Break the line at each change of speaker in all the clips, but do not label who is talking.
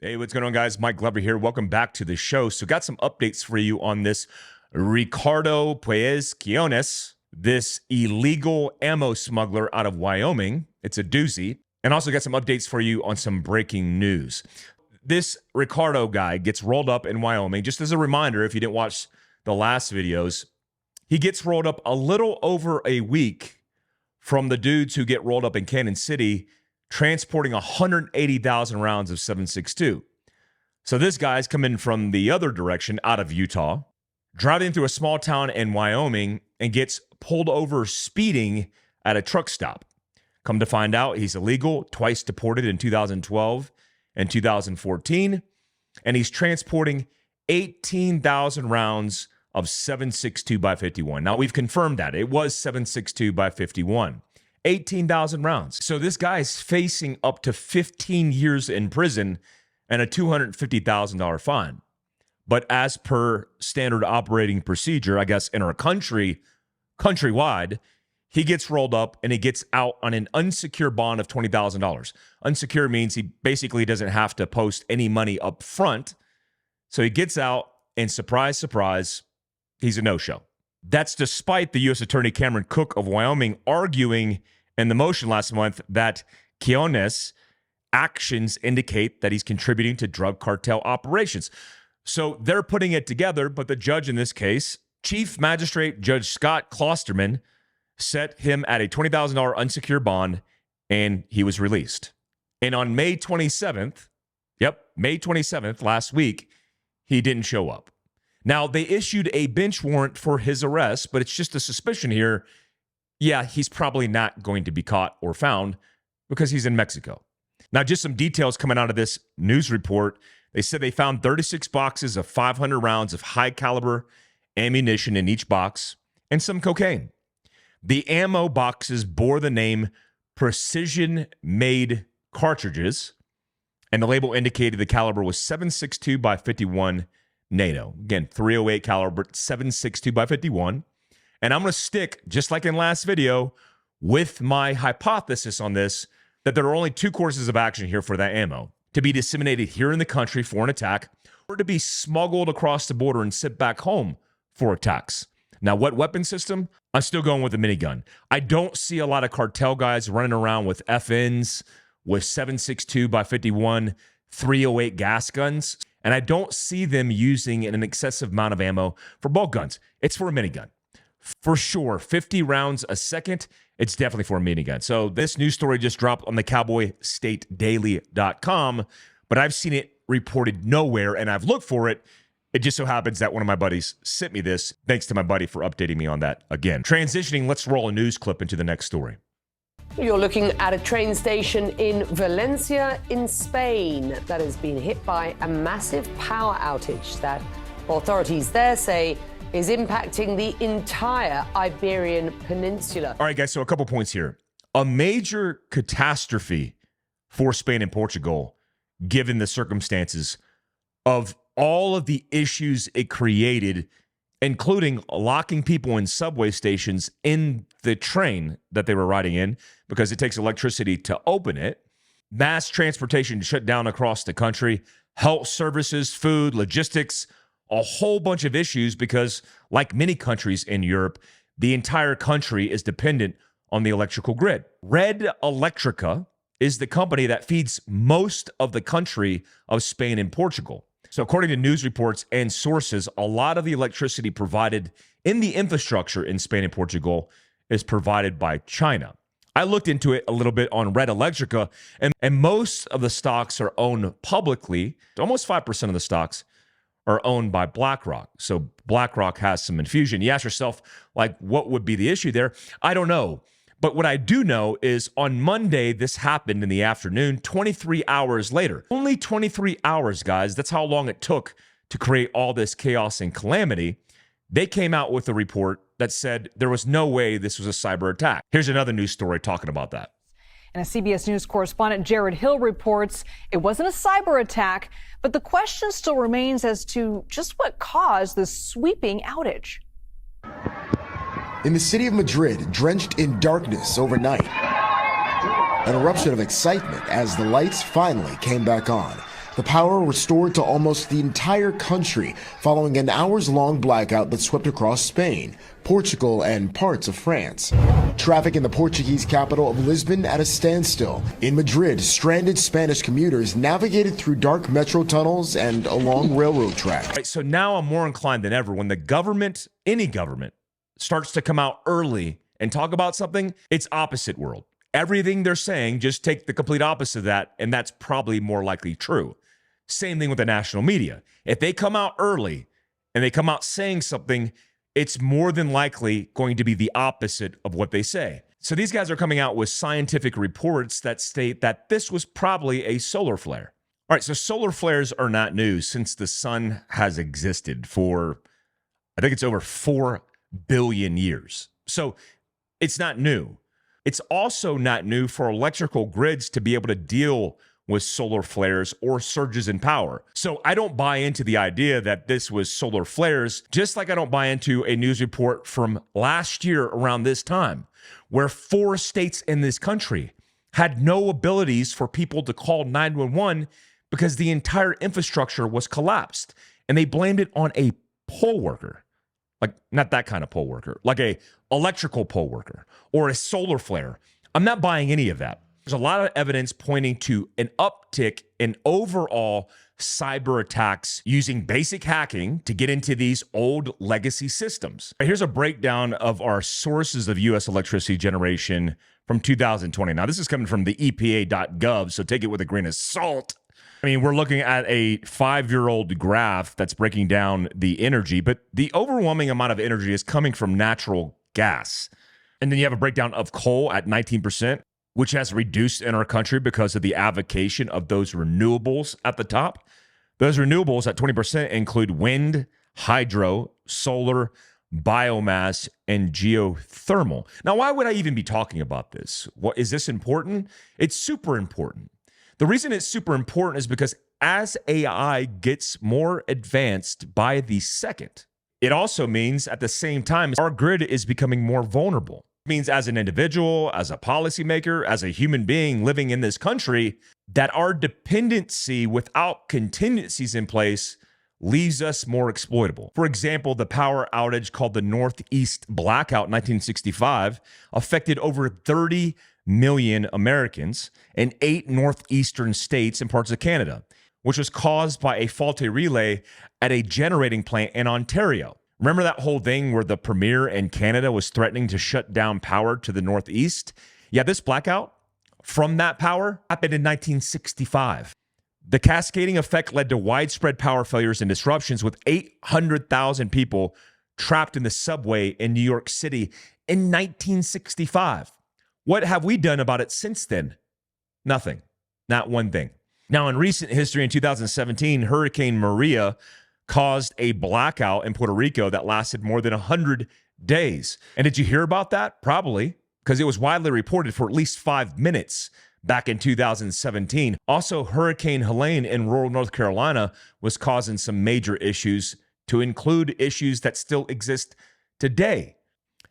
Hey, what's going on, guys? Mike Glover here. Welcome back to the show. So got some updates for you on this Ricardo Quiones, this illegal ammo smuggler out of Wyoming. It's a doozy. And also got some updates for you on some breaking news. This Ricardo guy gets rolled up in Wyoming. Just as a reminder, if you didn't watch the last videos, he gets rolled up a little over a week from the dudes who get rolled up in Kansas City, transporting 180,000 rounds of 7.62. So this guy's coming from the other direction out of Utah, driving through a small town in Wyoming and gets pulled over speeding at a truck stop. Come to find out, he's illegal, twice deported in 2012 and 2014, and he's transporting 18,000 rounds of 7.62 by 51. Now, we've confirmed that. It was 7.62 by 51. 18,000 rounds. So this guy's facing up to 15 years in prison and a $250,000 fine. But as per standard operating procedure, I guess in our countrywide, he gets rolled up and he gets out on an unsecured bond of $20,000. Unsecured means he basically doesn't have to post any money up front. So he gets out and surprise, surprise, he's a no-show. That's despite the U.S. Attorney Cameron Cook of Wyoming arguing in the motion last month that Quiones' actions indicate that he's contributing to drug cartel operations. So they're putting it together, but the judge in this case, Chief Magistrate Judge Scott Klosterman, set him at a $20,000 unsecured bond, and he was released. And on May 27th, May 27th, last week, he didn't show up. Now, they issued a bench warrant for his arrest, but it's just a suspicion here. Yeah, he's probably not going to be caught or found because he's in Mexico. Now, just some details coming out of this news report. They said they found 36 boxes of 500 rounds of high-caliber ammunition in each box and some cocaine. The ammo boxes bore the name Precision-Made Cartridges, and the label indicated the caliber was 7.62 by 51 NATO. Again, 308 caliber, 7.62 by 51. And I'm going to stick, just like in last video, with my hypothesis on this, that there are only two courses of action here for that ammo: to be disseminated here in the country for an attack, or to be smuggled across the border and sent back home for attacks. Now, what weapon system? I'm still going with a minigun. I don't see a lot of cartel guys running around with FNs, with 7.62 by 51, 308 gas guns. And I don't see them using an excessive amount of ammo for bolt guns. It's for a minigun. For sure, 50 rounds a second, it's definitely for a minigun. So this news story just dropped on the cowboystatedaily.com, but I've seen it reported nowhere, and I've looked for it. It just so happens that one of my buddies sent me this. Thanks to my buddy for updating me on that again. Transitioning, let's roll a news clip into the next story.
You're looking at a train station in Valencia in Spain that has been hit by a massive power outage that authorities there say is impacting the entire Iberian Peninsula.
All right, guys, so a couple points here. A major catastrophe for Spain and Portugal, given the circumstances of all of the issues it created, including locking people in subway stations in the train that they were riding in because it takes electricity to open it, mass transportation shut down across the country, health services, food, logistics, a whole bunch of issues because, like many countries in Europe, the entire country is dependent on the electrical grid. Red Electrica is the company that feeds most of the country of Spain and Portugal. So according to news reports and sources, a lot of the electricity provided in the infrastructure in Spain and Portugal is provided by China. I looked into it a little bit on Red Electrica, and most of the stocks are owned publicly. Almost 5% of the stocks are owned by BlackRock. So BlackRock has some infusion. You ask yourself, like, what would be the issue there? I don't know. But what I do know is on Monday, this happened in the afternoon, 23 hours later. Only 23 hours, guys. That's how long it took to create all this chaos and calamity. They came out with a report that said there was no way this was a cyber attack. Here's another news story talking about that.
And a CBS News correspondent, Jared Hill, reports it wasn't a cyber attack, but the question still remains as to just what caused this sweeping outage.
In the city of Madrid, drenched in darkness overnight, an eruption of excitement as the lights finally came back on The power restored to almost the entire country following an hours-long blackout that swept across Spain, Portugal, and parts of France. Traffic in the Portuguese capital of Lisbon at a standstill. In Madrid, stranded Spanish commuters navigated through dark metro tunnels and along railroad tracks.
Right, so now I'm more inclined than ever when the government, any government, starts to come out early and talk about something, it's opposite world. Everything they're saying, just take the complete opposite of that, and that's probably more likely true. Same thing with the national media. If they come out early and they come out saying something, it's more than likely going to be the opposite of what they say. So these guys are coming out with scientific reports that state that this was probably a solar flare. All right, so solar flares are not new since the sun has existed for, I think it's over 4 billion years. So it's not new. It's also not new for electrical grids to be able to deal with solar flares or surges in power. So I don't buy into the idea that this was solar flares, just like I don't buy into a news report from last year around this time, where 4 states in this country had no abilities for people to call 911 because the entire infrastructure was collapsed. And they blamed it on a poll worker. Like, not that kind of poll worker, like a electrical poll worker or a solar flare. I'm not buying any of that. There's a lot of evidence pointing to an uptick in overall cyber attacks using basic hacking to get into these old legacy systems. Here's a breakdown of our sources of U.S. electricity generation from 2020. Now, this is coming from the EPA.gov, so take it with a grain of salt. I mean, we're looking at a 5-year-old graph that's breaking down the energy, but the overwhelming amount of energy is coming from natural gas. And then you have a breakdown of coal at 19%, which has reduced in our country because of the avocation of those renewables at the top. Those renewables at 20% include wind, hydro, solar, biomass, and geothermal. Now, why would I even be talking about this? What is this important? It's super important. The reason it's super important is because as AI gets more advanced by the second, it also means at the same time, our grid is becoming more vulnerable. It means as an individual, as a policymaker, as a human being living in this country, that our dependency without contingencies in place leaves us more exploitable. For example, the power outage called the Northeast Blackout in 1965 affected over 30 million Americans in 8 northeastern states and parts of Canada, which was caused by a faulty relay at a generating plant in Ontario. Remember that whole thing where the premier in Canada was threatening to shut down power to the Northeast? Yeah, this blackout from that power happened in 1965. The cascading effect led to widespread power failures and disruptions, with 800,000 people trapped in the subway in New York City in 1965. What have we done about it since then? Nothing. Not one thing. Now, in recent history, in 2017, Hurricane Maria caused a blackout in Puerto Rico that lasted more than 100 days. And did you hear about that? Probably, because it was widely reported for at least 5 minutes back in 2017. Also, Hurricane Helene in rural North Carolina was causing some major issues, to include issues that still exist today.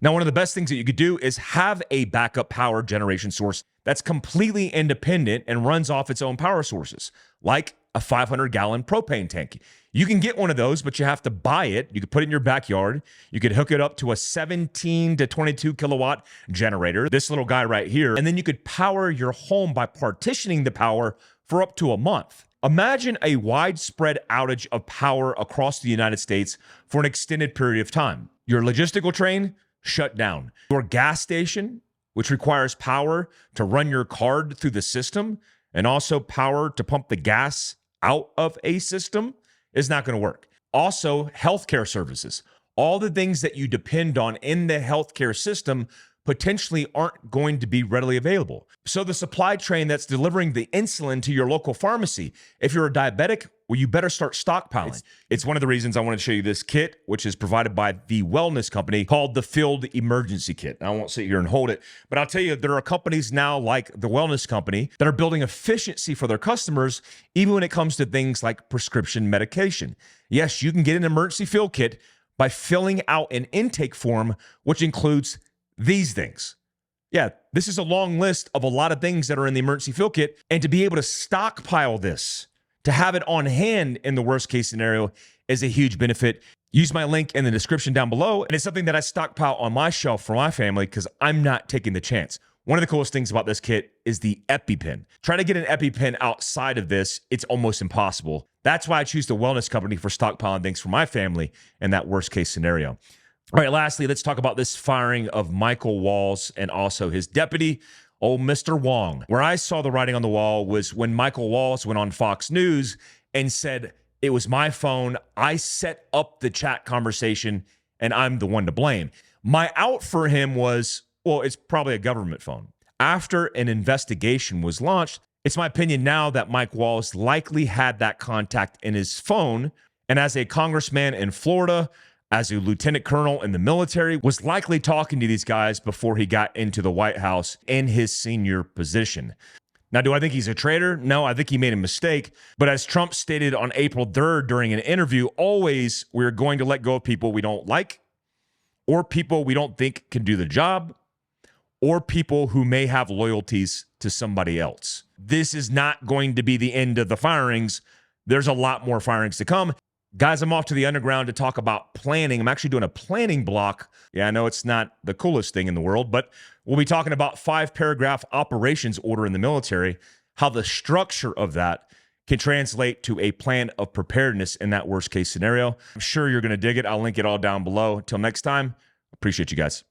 Now, one of the best things that you could do is have a backup power generation source that's completely independent and runs off its own power sources, like a 500-gallon propane tank. You can get one of those, but you have to buy it. You could put it in your backyard. You could hook it up to a 17 to 22 kilowatt generator, this little guy right here, and then you could power your home by partitioning the power for up to a month. Imagine a widespread outage of power across the United States for an extended period of time. Your logistical train shut down. Your gas station, which requires power to run your card through the system and also power to pump the gas out of a system, is not going to work. Also, healthcare services, all the things that you depend on in the healthcare system potentially aren't going to be readily available. So the supply train that's delivering the insulin to your local pharmacy, if you're a diabetic, well, you better start stockpiling. It's one of the reasons I want to show you this kit, which is provided by the wellness company called the Field Emergency Kit. I won't sit here and hold it, but I'll tell you, there are companies now like the wellness company that are building efficiency for their customers, even when it comes to things like prescription medication. Yes, you can get an emergency fill kit by filling out an intake form, which includes these things. Yeah, this is a long list of a lot of things that are in the emergency fill kit, and to be able to stockpile this, To have it on hand in the worst case scenario is a huge benefit. Use my link in the description down below. And it's something that I stockpile on my shelf for my family because I'm not taking the chance. One of the coolest things about this kit is the EpiPen. Try to get an EpiPen outside of this, it's almost impossible. That's why I choose the Wellness Company for stockpiling things for my family in that worst case scenario. All right, lastly, let's talk about this firing of Michael Walls and also his deputy, old Mr. Wong. Where I saw the writing on the wall was when Michael Walls went on Fox News and said, it was my phone, I set up the chat conversation, and I'm the one to blame. My out for him was, well, it's probably a government phone. After an investigation was launched, it's my opinion now that Mike Walls likely had that contact in his phone, and as a congressman in Florida, as a lieutenant colonel in the military, was likely talking to these guys before he got into the White House in his senior position. Now, do I think he's a traitor? No, I think he made a mistake. But as Trump stated on April 3rd during an interview, always we're going to let go of people we don't like, or people we don't think can do the job, or people who may have loyalties to somebody else. This is not going to be the end of the firings. There's a lot more firings to come. Guys, I'm off to the underground to talk about planning. I'm actually doing a planning block. Yeah, I know it's not the coolest thing in the world, but we'll be talking about 5-paragraph operations order in the military, how the structure of that can translate to a plan of preparedness in that worst case scenario. I'm sure you're going to dig it. I'll link it all down below. Until next time, appreciate you guys.